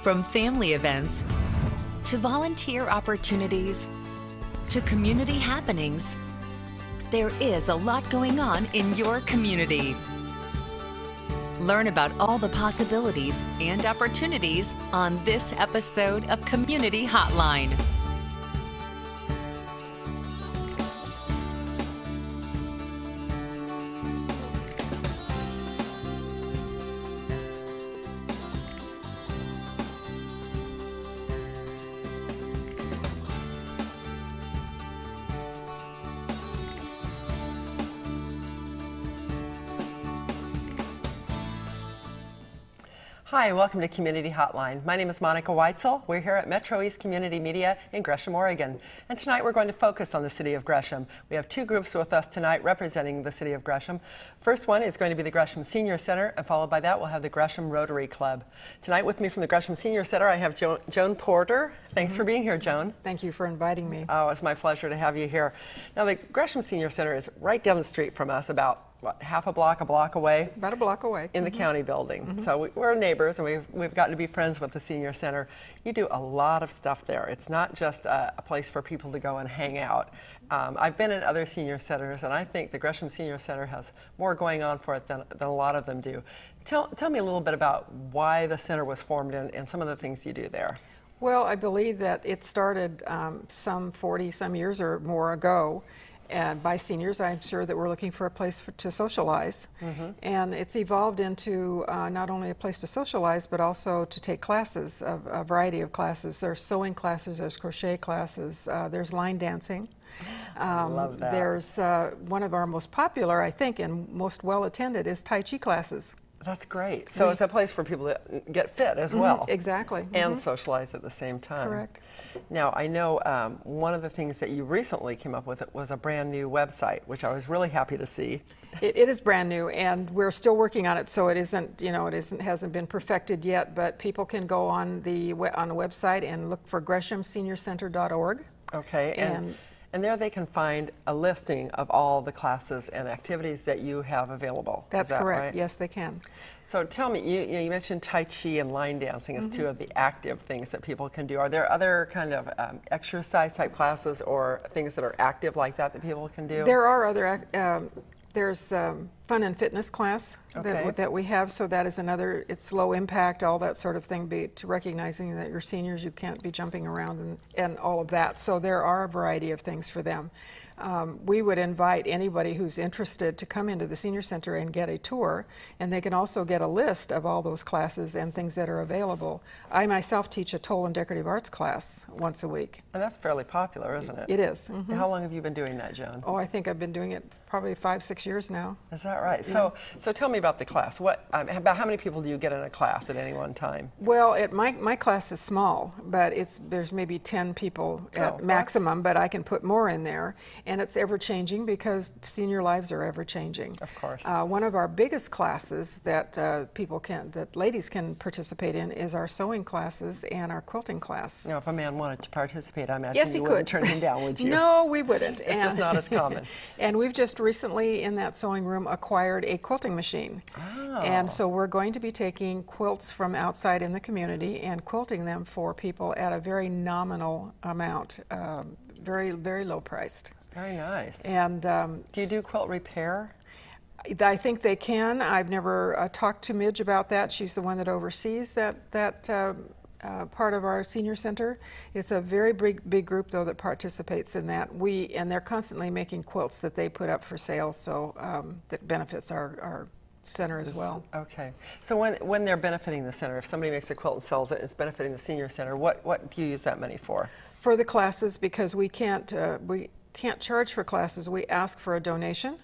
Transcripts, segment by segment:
From family events to volunteer opportunities to community happenings, there is a lot going on in your community. Learn about all the possibilities and opportunities on this episode of Community Hotline. Hi, welcome to Community Hotline. My name is Monica Weitzel. We're here at Metro East Community Media in Gresham, Oregon. And tonight we're going to focus on the city of Gresham. We have two groups with us tonight representing the city of Gresham. First one is going to be the Gresham Senior Center, and followed by that we'll have the Gresham Rotary Club. Tonight with me from the Gresham Senior Center I have Joan Porter. Thanks for being here, Joan. Thank you for inviting me. Oh, it's my pleasure to have you here. Now the Gresham Senior Center is right down the street from us, about half a block away? About a block away. In the county building. So we're neighbors, and we've gotten to be friends with the Senior Center. You do a lot of stuff there. It's not just a place for people to go and hang out. I've been in other senior centers, and I think the Gresham Senior Center has more going on for it than a lot of them do. Tell me a little bit about why the center was formed and some of the things you do there. Well, I believe that it started some 40-some years or more ago. And by seniors, I'm sure that we're looking for a place to socialize. And it's evolved into not only a place to socialize, but also to take classes, a variety of classes. There's sewing classes, there's crochet classes, there's line dancing. I love that. There's one of our most popular, I think, and most well-attended is Tai Chi classes. That's great. So it's a place for people to get fit as well. Exactly. And socialize at the same time. Correct. Now, I know one of the things that you recently came up with was a brand new website, which I was really happy to see. It is brand new, and we're still working on it, so it isn't, hasn't been perfected yet, but people can go on the website and look for greshamseniorcenter.org. Okay. And there they can find a listing of all the classes and activities that you have available. That's correct. Right? Yes, they can. So tell me, you mentioned Tai Chi and line dancing as two of the active things that people can do. Are there other kind of exercise type classes or things that are active like that people can do? There are other, there's fun and fitness class that we have, so that is another, it's low impact, all that sort of thing, to recognizing that you're seniors, you can't be jumping around and all of that. So there are a variety of things for them. We would invite anybody who's interested to come into the Senior Center and get a tour, and they can also get a list of all those classes and things that are available. I myself teach a toll and decorative arts class once a week. And that's fairly popular, isn't it? It is. How long have you been doing that, Joan? Oh, I think I've been doing it probably 5-6 years now. Is that right? Yeah. So tell me about the class. About how many people do you get in a class at any one time? Well, my class is small, but there's maybe 10 people at maximum, but I can put more in there. And it's ever-changing because senior lives are ever-changing. Of course. One of our biggest classes that ladies can participate in is our sewing classes and our quilting class. Now, if a man wanted to participate, I imagine yes, you wouldn't turn him down, would you? No, we wouldn't. It's just not as common. And we've just recently in that sewing room acquired a quilting machine. Oh. And so we're going to be taking quilts from outside in the community and quilting them for people at a very nominal amount, very, very low priced. Very nice. And do you do quilt repair? I think they can. I've never talked to Midge about that. She's the one that oversees that part of our senior center. It's a very big group though that participates in that. And they're constantly making quilts that they put up for sale, so that benefits our center as well. Okay. So when they're benefiting the center, if somebody makes a quilt and sells it, it's benefiting the senior center. What do you use that money for? For the classes, because we can't charge for classes. We ask for a donation.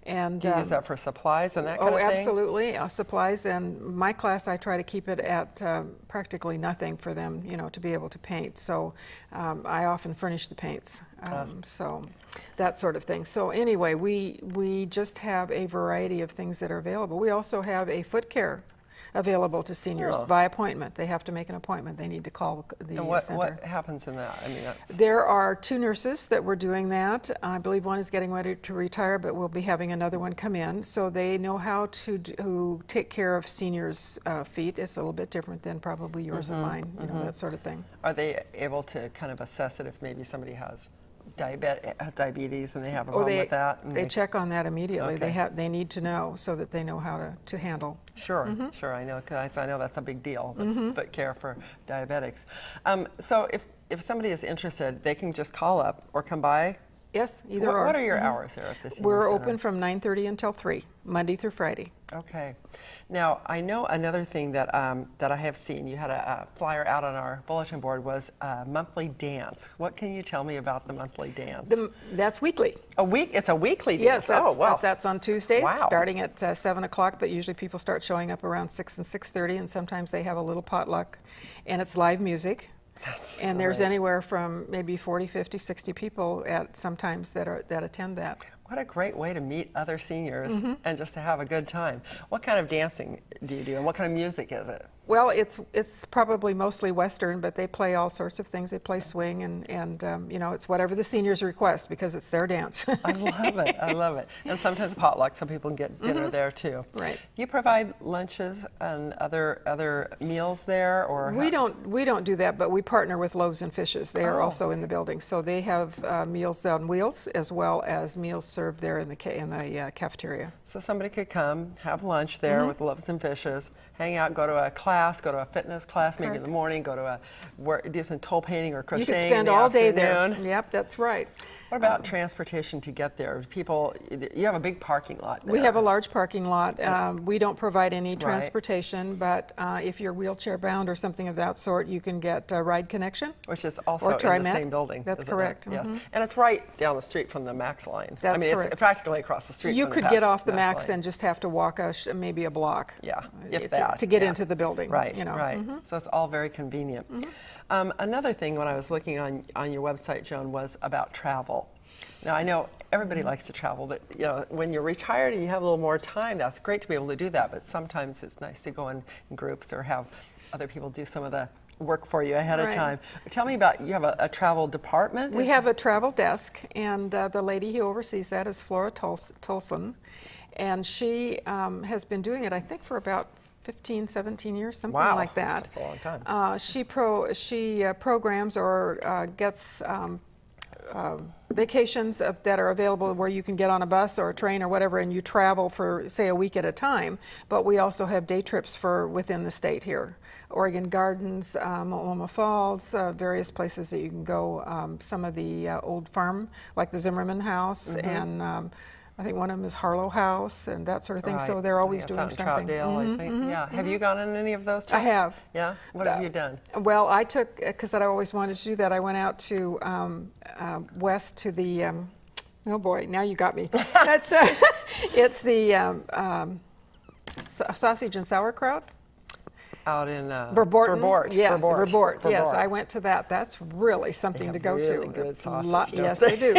And do you use that for supplies and that kind of thing? Oh, absolutely. Supplies. And my class, I try to keep it at practically nothing for them, to be able to paint. So I often furnish the paints. So that sort of thing. So anyway, we just have a variety of things that are available. We also have a foot care available to seniors by appointment. They have to make an appointment. They need to call the And what center. happens in that? I mean, that's... There are 2 nurses that were doing that. I believe one is getting ready to retire, but we'll be having another one come in. So they know how to take care of seniors' feet. It's a little bit different than probably yours and mine, you know, that sort of thing. Are they able to kind of assess it if maybe somebody has diabetes and they have a problem with that? And they check on that immediately. Okay. They need to know so that they know how to handle. Sure, sure. I know, 'cause I know that's a big deal. But care for diabetics. So if somebody is interested, they can just call up or come by. Yes, either or. What are your hours there at the senior We're center? open from 9:30 until 3, Monday through Friday. Okay. Now, I know another thing that that I have seen, you had a flyer out on our bulletin board, was a monthly dance. What can you tell me about the monthly dance? That's weekly. It's a weekly dance? Yes, that's on Tuesdays, Wow. starting at 7 o'clock, but usually people start showing up around 6 and 6:30, and sometimes they have a little potluck, and it's live music. And there's anywhere from maybe 40, 50, 60 people sometimes that attend that. What a great way to meet other seniors and just to have a good time. What kind of dancing do you do, and what kind of music is it? Well, it's probably mostly Western, but they play all sorts of things. They play swing, and you know, it's whatever the seniors request because it's their dance. I love it. I love it. And sometimes potluck, so people can get dinner there too. Right. Do you provide lunches and other meals there, or we don't do that, but we partner with Loaves and Fishes. They are also in the building, so they have meals on wheels as well as meals served there in the cafeteria. So somebody could come, have lunch there with Loaves and Fishes, hang out, go to a class, go to a fitness class, maybe in the morning, go to do some tool painting or crocheting. You could spend in the all day afternoon. there. Yep, that's right. What about transportation to get there? People, you have a big parking lot there. We have a large parking lot. We don't provide any transportation, but if you're wheelchair bound or something of that sort, you can get Ride Connection. Which is also in the same building. That's isn't it? correct. Yes. And it's right down the street from the Max line. That's correct. It's practically across the street You from the could get off the Max Max and just have to walk maybe a block. Yeah, if that. To get into the building. Right, you know. right. So it's all very convenient. Another thing when I was looking on your website, Joan, was about travel. Now, I know everybody likes to travel, but you know, when you're retired and you have a little more time, that's great to be able to do that, but sometimes it's nice to go in groups or have other people do some of the work for you ahead of time. Tell me about, you have a travel department? We have a travel desk, and the lady who oversees that is Flora Tolson, and she has been doing it, I think, for about 15, 17 years, something like that. That's a long time. She programs or gets vacations that are available where you can get on a bus or a train or whatever, and you travel for, say, a week at a time. But we also have day trips for within the state here. Oregon Gardens, Multnomah Falls, various places that you can go. Some of the old farm, like the Zimmerman House, and I think one of them is Harlow House and that sort of thing. Right. So they're always It's doing out in something. Troutdale, I think. Have you gone on any of those trips? I have. Yeah? What have you done? Well, I took, because I always wanted to do that, I went out to west to the, oh boy, now you got me. That's, it's the sausage and sauerkraut. Out in Verborten. Yes, Verbort. Yes, I went to that. That's really something to go to. Really good sausage. Yes, they do.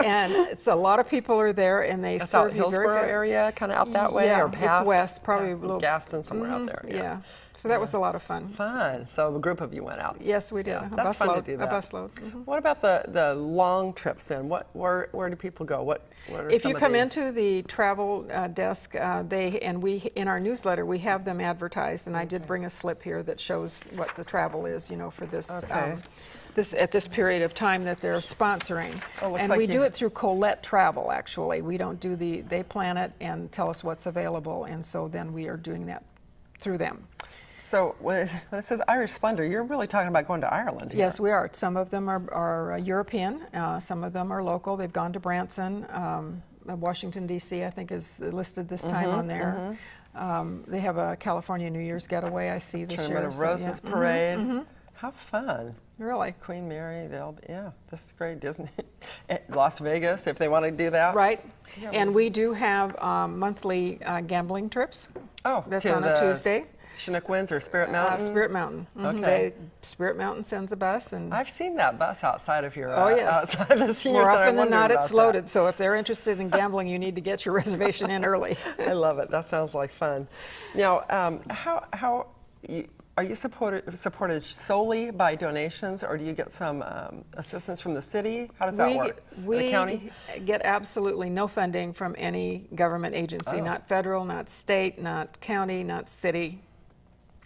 And it's a lot of people are there, and they That's serve out you very Hillsborough good. area, kind of out that way, or past? It's west, probably a little. Gaston, somewhere out there. Yeah. So that was a lot of fun. Fun. So a group of you went out. Yes, we did. Yeah, A that's fun busload. to do that. A busload. What about the long trips then? Where do people go? What are If some you of come the... into the travel desk, we in our newsletter we have them advertised, and I did bring a slip here that shows what the travel is, you know, for this. At this period of time that they're sponsoring. And we do it through Colette Travel, actually. We don't do they plan it and tell us what's available, and so then we are doing that through them. So when it says Irish Splendor, you're really talking about going to Ireland here. Yes, we are. Some of them are European, some of them are local. They've gone to Branson. Washington, D.C., I think, is listed this time on there. They have a California New Year's getaway, I see, this year. Tournament of Roses Parade. How fun. Really? Queen Mary, this is great. Disney. Las Vegas, if they want to do that. Right. And we do have monthly gambling trips. Oh, that's on a Tuesday. Chinook Winds or Spirit Mountain? Spirit Mountain. Okay. Spirit Mountain sends a bus, and I've seen that bus outside of your outside the senior more center. often than not, it's loaded. So if they're interested in gambling, you need to get your reservation in early. I love it. That sounds like fun. Now, are you supported solely by donations, or do you get some assistance from the city? How does that work? The county? We get absolutely no funding from any government agency, not federal, not state, not county, not city.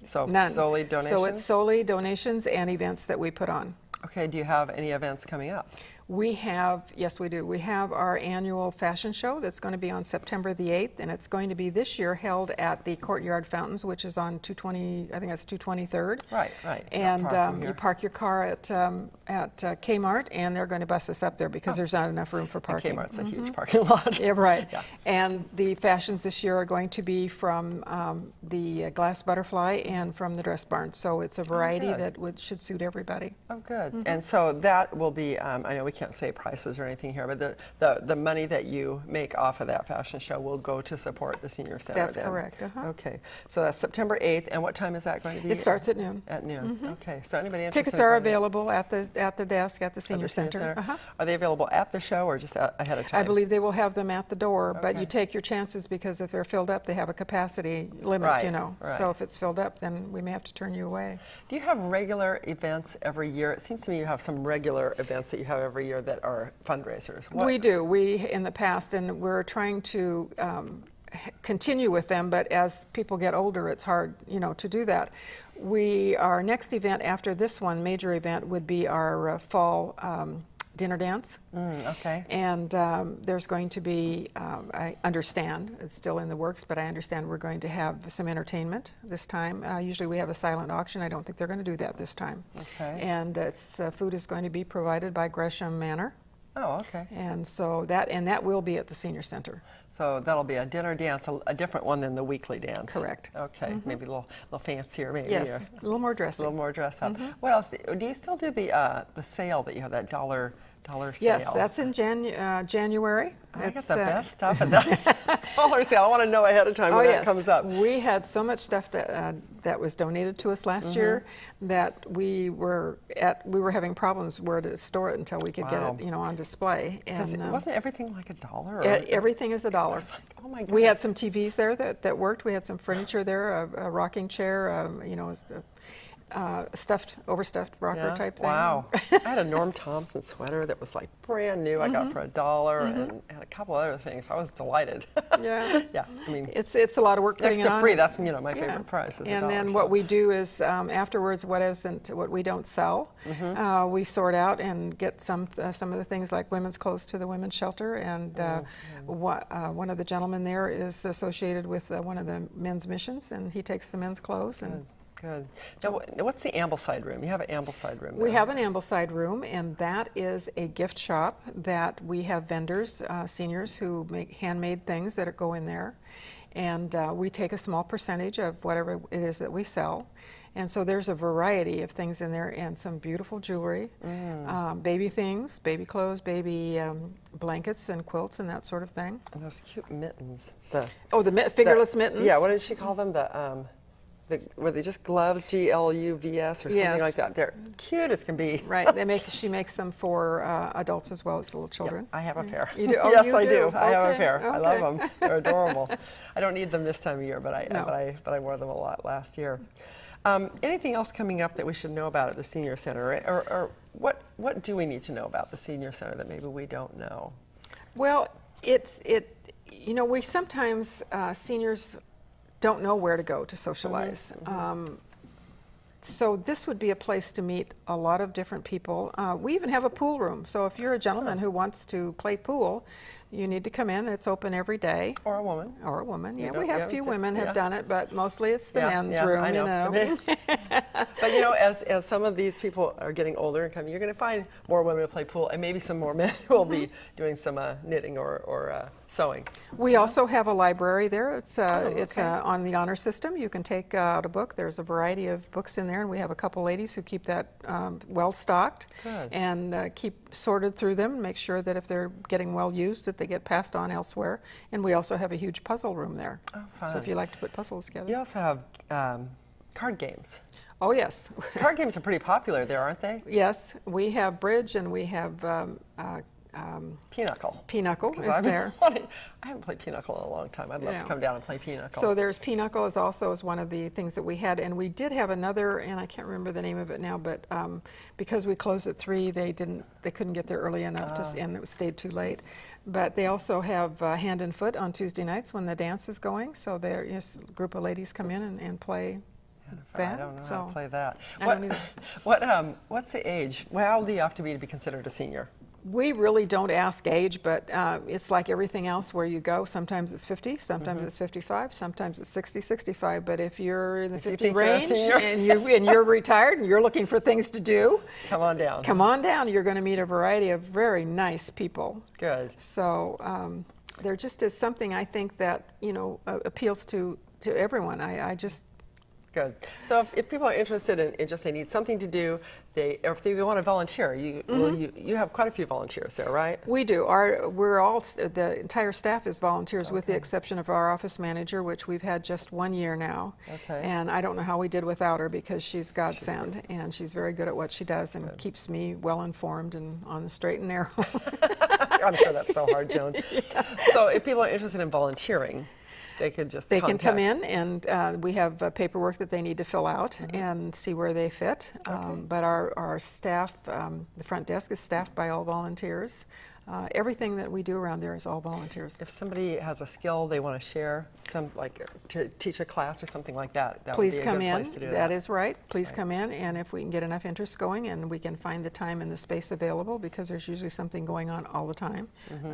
So none. Solely donations? So it's solely donations and events that we put on. Okay, do you have any events coming up? We have, yes we do, we have our annual fashion show that's going to be on September the 8th, and it's going to be this year held at the Courtyard Fountains, which is on 220, I think that's 223rd. Right. And you park your car at Kmart, and they're going to bus us up there because there's not enough room for parking. Kmart's a huge parking lot. Yeah, right. Yeah. And the fashions this year are going to be from the Glass Butterfly and from the Dress Barn, so it's a variety that should suit everybody. Oh, good. And so that will be, I know we can't say prices or anything here, but the money that you make off of that fashion show will go to support the senior center. That's correct. Okay, so that's September 8th, and what time is that going to be? It starts at noon. At noon. Okay, so anybody interested? Tickets are available at the desk at the senior center. Are they available at the show or just ahead of time? I believe they will have them at the door, but you take your chances because if they're filled up, they have a capacity limit, you know. Right. So if it's filled up, then we may have to turn you away. Do you have regular events every year? It seems to me you have some regular events that you have every year that are fundraisers. We do. We, in the past, and we're trying to continue with them, but as people get older, it's hard, you know, to do that. Our next event after this one, major event, would be our fall dinner dance. Okay. And there's going to be, I understand, it's still in the works, but I understand we're going to have some entertainment this time. Usually we have a silent auction. I don't think they're going to do that this time. Okay. And food is going to be provided by Gresham Manor. Oh, okay. And so that will be at the senior center. So that'll be a dinner dance, a different one than the weekly dance. Correct. Okay, maybe a little fancier, maybe. Yes, a little more dressy. A little more dress up. What else? Do you still do the sale that you have, that dollar sale? Yes, that's in January. I got the best stuff at that dollar sale. I want to know ahead of time when that comes up. We had so much stuff that was donated to us last year that we were having problems where to store it until we could get it, you know, on display. Because wasn't everything like $1? Everything is $1. Like, oh my goodness. We had some TVs there that worked. We had some furniture there, a rocking chair, you know, overstuffed rocker type thing. Wow. I had a Norm Thompson sweater that was like brand new. I got for $1 and a couple other things. I was delighted. Yeah. Yeah. I mean, it's a lot of work putting it on. Next to free, that's, you know, my favorite price is $1. And then what we do is afterwards, what we don't sell, we sort out and get some of the things like women's clothes to the women's shelter. And one of the gentlemen there is associated with one of the men's missions, and he takes the men's clothes. And Good. Now, what's the Ambleside room? You have an Ambleside room there. We have an Ambleside room, and that is a gift shop that we have vendors, seniors who make handmade things that go in there. And we take a small percentage of whatever it is that we sell. And so there's a variety of things in there and some beautiful jewelry, baby things, baby clothes, baby blankets and quilts and that sort of thing. And those cute mittens. Fingerless mittens? Yeah, what did she call them? Were they just gloves, GLUVS or something like that? They're cute as can be. Right. She makes them for adults as well as little children. Yeah, I have a pair. You do? Oh, yes, you I do. Okay. I have a pair. Okay. I love them. They're adorable. I don't need them this time of year, but I wore them a lot last year. Anything else coming up that we should know about at the Senior Center, or what do we need to know about the Senior Center that maybe we don't know? Well, you know, we sometimes seniors don't know where to go to socialize. So this would be a place to meet a lot of different people. We even have a pool room. So if you're a gentleman who wants to play pool, you need to come in. It's open every day. Or a woman. Or a woman. Yeah, we have a few women have done it, but mostly it's the men's room. I know. You know. But you know, as some of these people are getting older and coming, you're going to find more women who play pool, and maybe some more men who will be doing some knitting or sewing. We also have a library there. It's on the honor system. You can take out a book. There's a variety of books in there, and we have a couple ladies who keep that well stocked and keep sorted through them, make sure that if they're getting well used, that they get passed on elsewhere. And we also have a huge puzzle room there. Oh, fun. So if you like to put puzzles together. You also have card games. Oh, yes. Card games are pretty popular there, aren't they? Yes, we have bridge and we have Pinochle. Pinochle is there. I haven't played Pinochle in a long time. I'd love Yeah. to come down and play Pinochle. So there's Pinochle is also one of the things that we had, and we did have another, and I can't remember the name of it now, but because we closed at 3, they couldn't get there early enough and it stayed too late. But they also have hand and foot on Tuesday nights when the dance is going. So there, a group of ladies come in and play that. I don't know how to play that. I don't either. What's the age? How old do you have to be considered a senior? We really don't ask age, but it's like everything else where you go. Sometimes it's 50, sometimes it's 55, sometimes it's 60, 65. But if you're in the 50 range and you're retired and you're looking for things to do, come on down. Come on down. You're going to meet a variety of very nice people. Good. So there just is something I think that appeals to everyone. Good. So if people are interested in just they need something to do, or if they want to volunteer, you have quite a few volunteers there, right? We do. The entire staff is volunteers with the exception of our office manager, which we've had just 1 year now. Okay. And I don't know how we did without her because she's godsend and she's very good at what she does and keeps me well informed and on the straight and narrow. I'm sure that's so hard, Joan. Yeah. So if people are interested in volunteering, they can come in and we have paperwork that they need to fill out and see where they fit. But our staff, the front desk is staffed by all volunteers. Everything that we do around there is all volunteers. If somebody has a skill they want to share, to teach a class or something like that, Please would be a come good in. place to do that. That is right. Please come in, and if we can get enough interest going and we can find the time and the space available, because there's usually something going on all the time,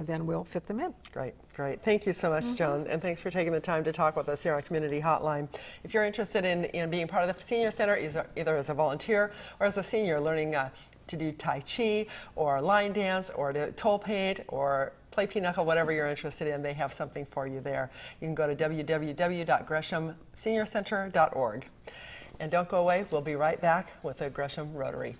then we'll fit them in. Great, great. Thank you so much, Joan, and thanks for taking the time to talk with us here on Community Hotline. If you're interested in being part of the Senior Center, either as a volunteer or as a senior learning to do Tai Chi or line dance or to toll paint or play pinochle, whatever you're interested in, they have something for you there. You can go to www.greshamseniorcenter.org. And don't go away, we'll be right back with the Gresham Rotary.